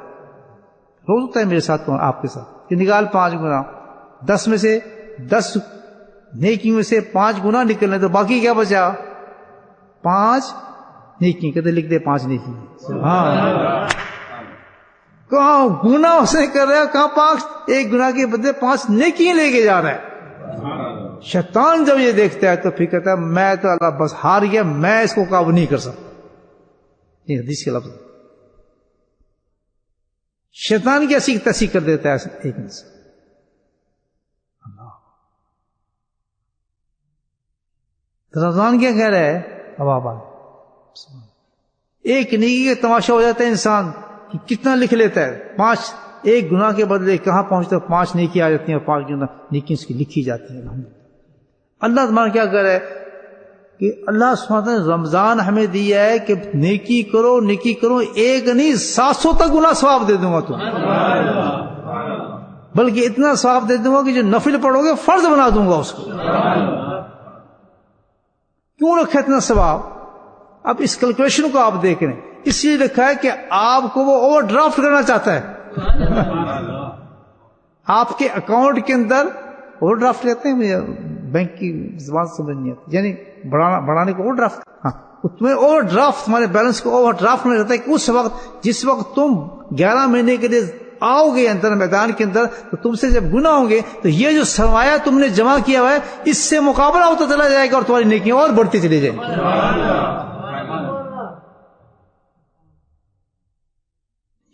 روز ہوتا ہے میرے ساتھ، آپ کے ساتھ، کہ نکال 5 گنا. 10 میں سے 10 نیکیوں میں سے 5 گنا نکلنے، تو باقی کیا بچا؟ 5 نیکی. کہتے لکھ دے 5 نیکی. ہاں، کہاں گناہ اس نے کر رہا ہے، کہاں 5 ایک گناہ کے بدلے 5 نیکی لے کے جا رہا ہے. شیطان جب یہ دیکھتا ہے تو پھر کہتا ہے میں تو اللہ بس ہار گیا، میں اس کو قابو نہیں کر سکتا. یہ حدیث کے لفظ. شیطان کی ایسی تیسی کر دیتا ہے ایک انسان. رمضان کیا کہہ رہا ہے؟ اب آپ ایک نیکی کا تماشا ہو جاتا ہے انسان کہ کتنا لکھ لیتا ہے. 5 ایک گناہ کے بدلے کہاں پہنچتا ہے؟ 5 نیکی آ جاتی ہیں، اور 5 گناہ نیکی اس کی لکھی جاتی ہیں. اللہ تمہارا کیا کر رہا ہے کہ اللہ سبحانہ نے رمضان ہمیں دیا ہے کہ نیکی کرو، نیکی کرو، ایک نہیں 700 تک گناہ ثواب دے دوں گا تم. بلکہ اتنا ثواب دے دوں گا کہ جو نفل پڑھو گے فرض بنا دوں گا اس کو. کیوں رکھا اتنا ثواب؟ اب اس کیلکولیشن کو آپ دیکھ رہے ہیں، اس لیے رکھا ہے کہ آپ کو وہ اوور ڈرافٹ کرنا چاہتا ہے. آپ کے اکاؤنٹ کے اندر اوور ڈرافٹ کہتے ہیں، مجھے بینک کی زبان سمجھ نہیں آتی، یعنی بڑھانے کو اوور ڈرافٹ. ہاں، تمہیں اوور ڈرافٹ، تمہارے بیلنس کو اوور ڈرافٹ میں رہتا ہے کہ اس وقت جس وقت تم 11 مہینے کے لیے آؤ گے اندر میدان کے اندر، تو تم سے جب گناہ ہوں گے تو یہ جو سرمایہ تم نے جمع کیا ہوا ہے اس سے مقابلہ ہوتا چلا جائے گا، اور تمہاری نیکیاں اور بڑھتی چلی جائیں گی.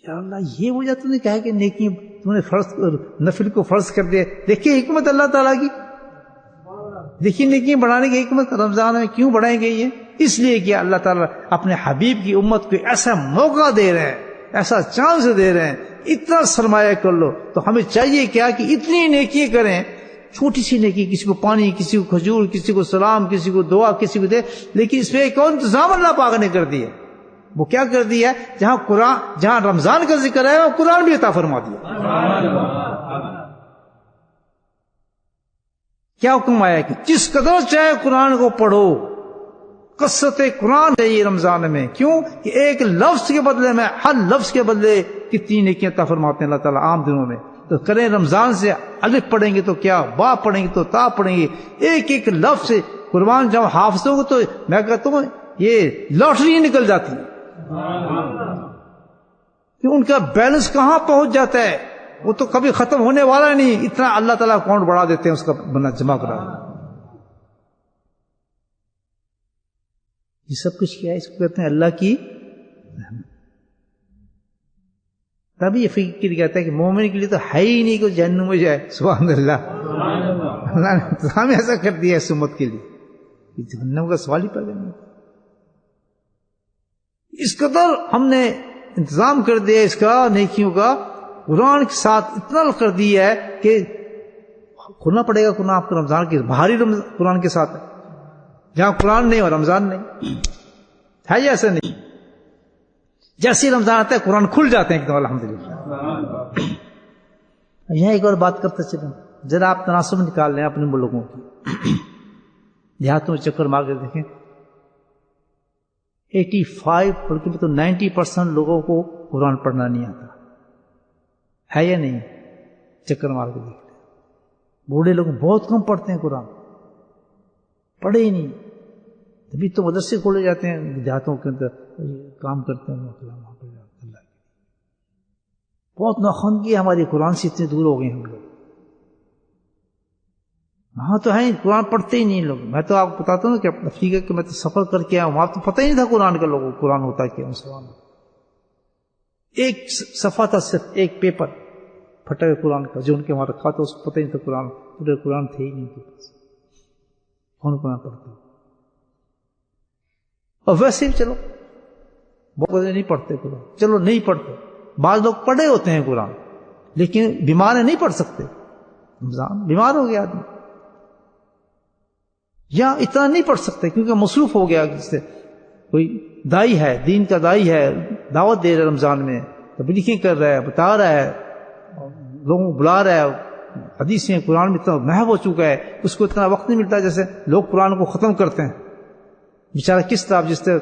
یا اللہ، یہ وجہ تم نے کہا کہ نیکی تم نے فرض نفل کو فرض کر دیا. دیکھیے حکمت اللہ تعالیٰ کی، دیکھیے نیکیاں بڑھانے کی حکمت. رمضان میں کیوں بڑھائی گئی ہے؟ اس لیے کہ اللہ تعالیٰ اپنے حبیب کی امت کو ایسا موقع دے رہے ہیں، ایسا چانس دے رہے ہیں، اتنا سرمایہ کر لو. تو ہمیں چاہیے کیا کہ اتنی نیکی کریں. چھوٹی سی نیکی، کسی کو پانی، کسی کو کھجور، کسی کو سلام، کسی کو دعا، کسی کو دے. لیکن اس میں ایک اور انتظام اللہ پاک نے کر دیا. وہ کیا کر دیا ہے؟ جہاں رمضان کا ذکر ہے وہ قرآن بھی عطا فرما دیا. کیا حکم آیا کہ جس قدر چاہے قرآن کو پڑھو. کثرت قرآن چاہیے رمضان میں. کیوں کہ ایک لفظ کے بدلے میں، ہر لفظ کے بدلے کتنی نیکیاں عطا فرماتے ہیں اللہ تعالیٰ عام دنوں میں. تو کریں رمضان سے الف پڑھیں گے تو کیا، با پڑھیں گے تو تا پڑھیں گے. ایک ایک لفظ سے قرآن جب حافظوں کو، تو میں کہتا ہوں یہ لاٹری نکل جاتی ہے کہ ان کا بیلنس کہاں پہنچ جاتا ہے. وہ تو کبھی ختم ہونے والا نہیں، اتنا اللہ تعالیٰ اکاؤنٹ بڑھا دیتے ہیں اس کا بنا جمع کرا. یہ سب کچھ کیا ہے؟ اس کو کہتے ہیں اللہ کی رحمت. تبھی یہ فکر کہتا ہے کہ مومن کے لیے تو ہے ہی نہیں کہ جہنم میں جائے. سبحان اللہ، اللہ نے انتظام ایسا کر دیا اس امت کے لیے کہ جہنم کا سوال ہی پیدا نہیں. اس قدر ہم نے انتظام کر دیا اس کا، نیکیوں کا قرآن کے ساتھ اتنا کر دیا ہے کہ کھلنا پڑے گا قرآن آپ کو رمضان کے بھاری قرآن کے ساتھ. جہاں قرآن نہیں اور رمضان نہیں ہے، یا ایسا نہیں؟ جیسے رمضان آتا ہے قرآن کھل جاتے ہیں ایک دم الحمدللہ۔ یہاں ایک اور بات کرتے چلیں، ذرا آپ تناسب نکال لیں اپنے ملکوں کی، دیہاتوں میں چکر مار کے دیکھیں، 85 بلکہ تو 90% لوگوں کو قرآن پڑھنا نہیں آتا ہے، یا نہیں؟ چکر مار کے دیکھ لیں، بوڑھے لوگ بہت کم پڑھتے ہیں قرآن، پڑھے ہی نہیں، تبھی تو مدرسے کھولے جاتے ہیں دیہاتوں کے اندر، کام کرتے ہیں وہاں پہ اللہ، بہت ناخواندگی ہے ہماری، قرآن سے اتنے دور ہو گئے ہم لوگ، وہاں تو ہیں قرآن پڑھتے ہی نہیں لوگ۔ میں تو آپ کو بتاتا ہوں کہ افریقہ کے میں تو سفر کر کے آیا ہوں، وہاں تو پتہ ہی نہیں تھا قرآن کا، لوگوں کو قرآن ہوتا کیا مسلمان، ایک صفحہ تھا، صرف ایک پیپر پھٹا ہوا قرآن کا جو ان کے وہاں رکھا تھا، اس کو پتہ ہی نہیں تھا قرآن، پورے قرآن تھے ہی نہیں ان کے پاس، کون قرآن پڑھتا؟ اور ویسے بھی چلو بہت نہیں پڑھتے قرآن، چلو نہیں پڑھتے، بعض لوگ پڑھے ہوتے ہیں قرآن لیکن بیمار ہیں، نہیں پڑھ سکتے، رمضان بیمار ہو گیا آدمی، یا اتنا نہیں پڑھ سکتے کیونکہ مصروف ہو گیا، جس سے کوئی دائی ہے، دین کا دائی ہے، دعوت دے رہا ہے رمضان میں، تبلیغیں کر رہا ہے، بتا رہا ہے، لوگوں کو بلا رہا ہے، حدیثیں قرآن میں اتنا محو ہو چکا ہے، اس کو اتنا وقت نہیں ملتا جیسے لوگ قرآن کو ختم کرتے ہیں، بیچارہ کس طرح، جس طرح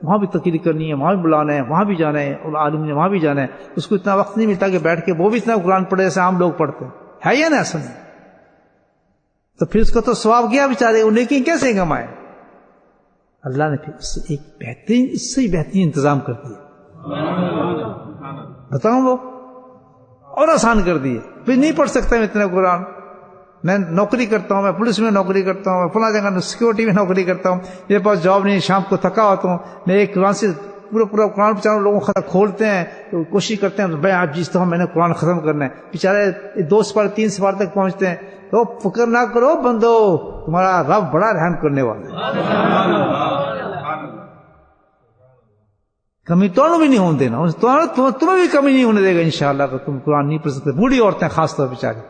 وہاں بھی تقریر کرنی ہے، وہاں بھی بلانا ہے، وہاں بھی جانا ہے، اور عالم نے وہاں بھی جانا ہے، اس کو اتنا وقت نہیں ملتا کہ بیٹھ کے وہ بھی اتنا قرآن پڑھے جیسے عام لوگ پڑھتے ہیں، ہے یا نا ایسا نہیں؟ تو پھر اس کا تو ثواب گیا بیچارے، وہ نیکی کیسے کمائے؟ اللہ نے پھر اس سے ایک بہترین، اس سے بہترین انتظام کر دیا، بتاؤں وہ اور آسان کر دیے، پھر نہیں پڑھ سکتا میں اتنا قرآن، میں نوکری کرتا ہوں، میں پولیس میں نوکری کرتا ہوں، میں فلاں جگہ سیکورٹی میں نوکری کرتا ہوں، میرے پاس جاب نہیں، شام کو تھکا ہوتا ہوں، میں ایک قرآن سے پورا قرآن بچاروں لوگوں کو کھولتے ہیں، تو کوشش کرتے ہیں میں آج جیتا ہوں، میں نے قرآن ختم کرنا ہے، بیچارے 2 سپارے 3 سپارے تک پہنچتے ہیں، تو فکر نہ کرو بندو، تمہارا رب بڑا رحم کرنے والا ہے، کمی تو بھی نہیں ہونے دینا، تمہیں بھی کمی نہیں ہونے دے گا انشاءاللہ کہ تم قرآن نہیں پڑھ سکتے۔ بوڑھی عورتیں خاص طور بیچاری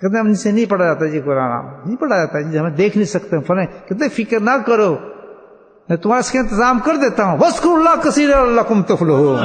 کہتے ہیں ہم سے نہیں پڑھا جاتا جی قرآن، نہیں پڑھا جاتا جی، ہمیں دیکھ نہیں سکتے فلاں، کہتے فکر نہ کرو، میں تمہارا اس کا انتظام کر دیتا ہوں، وَاذْكُرُوا اللَّهَ كَثِيرًا لَعَلَّكُمْ تُفْلِحُونَ۔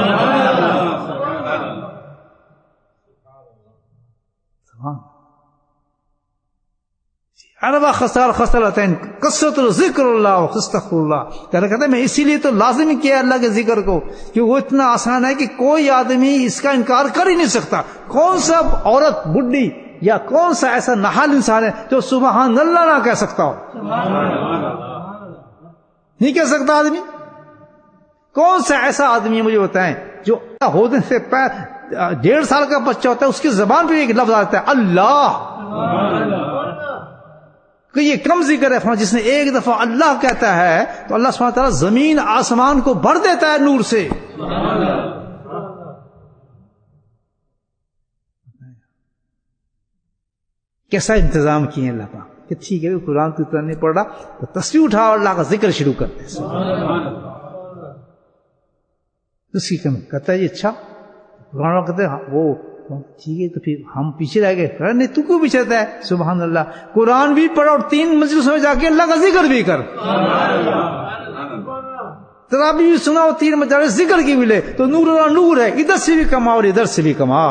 اربع خصلتین کثرت ذکر اللہ و استغفر اللہ، کہتے ہیں میں اسی لیے تو لازم کیا اللہ کے ذکر کو کہ وہ اتنا آسان ہے کہ کوئی آدمی اس کا انکار کر ہی نہیں سکتا۔ کون سا عورت بڈھی یا کون سا ایسا نحال انسان ہے جو سبحان اللہ نہ کہہ سکتا ہو؟ نہیں کہہ سکتا آدمی؟ کون سا ایسا آدمی مجھے بتائیں جو ہونے سے 1.5 سال کا بچہ ہوتا ہے اس کی زبان پہ ایک لفظ آتا ہے اللہ، کہ یہ کم ذکر ہے، جس نے ایک دفعہ اللہ کہتا ہے تو اللہ سبحانہ وتعالیٰ زمین آسمان کو بھر دیتا ہے نور سے۔ کیسا انتظام کیے اللہ پاک کہ ٹھیک ہے قرآن تو اتنا نہیں پڑھ رہا تو تصویر اٹھاؤ اللہ کا ذکر شروع کرتے ہیں، اس کی کمی کہتا ہے یہ اچھا قرآن کہتے ہیں وہ ٹھیک ہے، تو پھر ہم پیچھے رہ گئے، نہیں تو کیوں پیچھے رہتا ہے؟ سبحان اللہ، قرآن بھی پڑھ اور 3 مجلسوں میں جا کے اللہ کا ذکر بھی کر، تراویح بھی سنا اور 3 مجالس ذکر کی ملے تو نور اللہ نور ہے، ادھر سے بھی کما اور ادھر سے بھی کما۔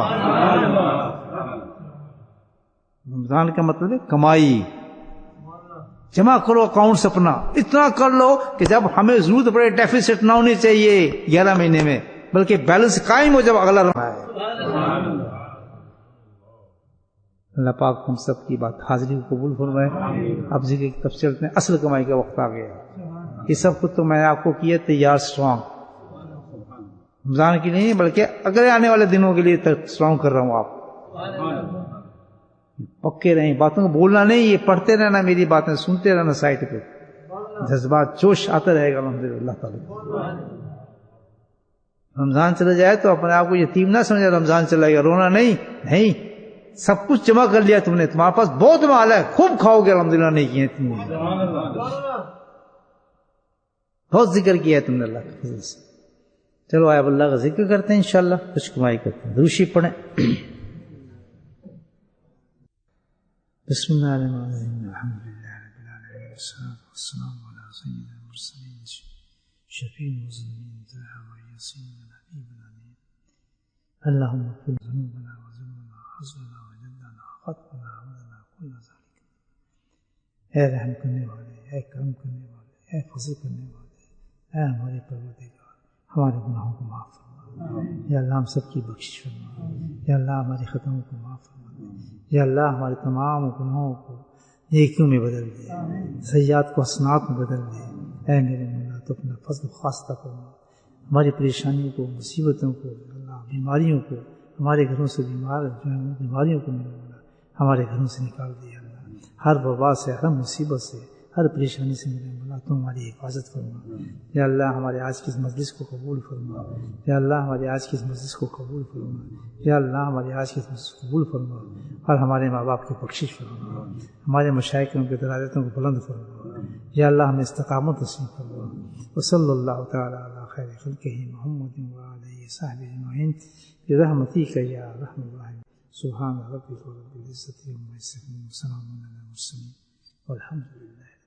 رمضان کا مطلب ہے کمائی، جمع کرو اکاؤنٹس اپنا، اتنا کر لو کہ جب ہمیں ضرورت پڑے ڈیفیسٹ نہ ہونی چاہیے 11 مہینے میں، بلکہ بیلنس قائم ہو جب اگلا رمضان ہے۔ اللہ پاک ہم سب کی بات حاضری کو قبول فرمائے۔ اب ذکر کی طرف چلتے ہیں، اصل کمائی کا وقت آ گیا۔ یہ سب کچھ تو میں نے آپ کو کیا تیار اسٹرانگ، رمضان کی نہیں بلکہ اگلے آنے والے دنوں کے لیے اسٹرانگ کر رہا ہوں۔ آپ پکے رہیں، باتوں کو بولنا نہیں، یہ پڑھتے رہنا، میری باتیں سنتے رہنا، سائٹ پہ جذبات جوش آتا رہے گا الحمد للہ تعالیٰ۔ رمضان چلا جائے تو اپنے آپ کو یتیم نہ سمجھے، رمضان چلا گیا رونا نہیں، سب کچھ جمع کر لیا تم نے، تمہارے پاس بہت مال ہے، خوب کھاؤ گے الحمدللہ، نہیں کیے اتنی بہت ذکر کیا ہے تم نے اللہ کے فضل سے۔ چلو اب اللہ کا ذکر کرتے ہیں انشاءاللہ، کچھ کمائی کرتے ہیں، دروشی پڑھیں۔ بسم اللہ الرحمن الرحیم، الحمدللہ رب العالمین، الصلاة والسلام على سيد المرسلين شفيع المذنبين ذهب ياسين حبيبنا الأمين اللهم اغفر ذنوبنا وذنوبنا حزننا وجدنا خطبنا عملنا كل ذلك. اے رحم کرنے والے، اے کرم کرنے والے، اے فضل کرنے والے، اے ہمارے پروردگار ہمارے گناہوں کو معاف فرما. یا اللہ ہم سب کی بخشش فرما. یا اللہ ہمارے خطاؤں کو معاف فرما. یا اللہ ہمارے تمام گناہوں کو نیکیوں میں بدل دے، سیئات کو حسنات میں بدل دے. اے میرے مولا تو اپنا فضل خاصہ فرما. ہماری پریشانیوں کو، مصیبتوں کو، اللہ بیماریوں کو، ہمارے گھروں سے بیماریوں کو میرے مولا ہمارے گھروں سے نکال دے. اللہ ہر وبا سے، ہر مصیبت سے، ہر پریشانی سے میرے مولا تو ہماری حفاظت فرما. یا اللہ ہمارے آج کی اس مجلس کو قبول فرما. یا اللہ ہمارے آج کی اس مجلس کو قبول فرما. یا اللہ ہمارے آج کی اس مجلس کو قبول فرما اور ہمارے ماں باپ کی بخشش فرما. ہمارے مشائخوں کے درجاتوں کو بلند فرما. یا اللہ ہمیں استقامت نصیب فرما. وصلی اللہ تعالی علی خیر خلقہ محمد وعلیہ وصحبہ اجمعین برحمتک یا ارحم الراحمین. سبحان ربک رب العزة عما یصفون وسلام علی المرسلین والحمد للہ.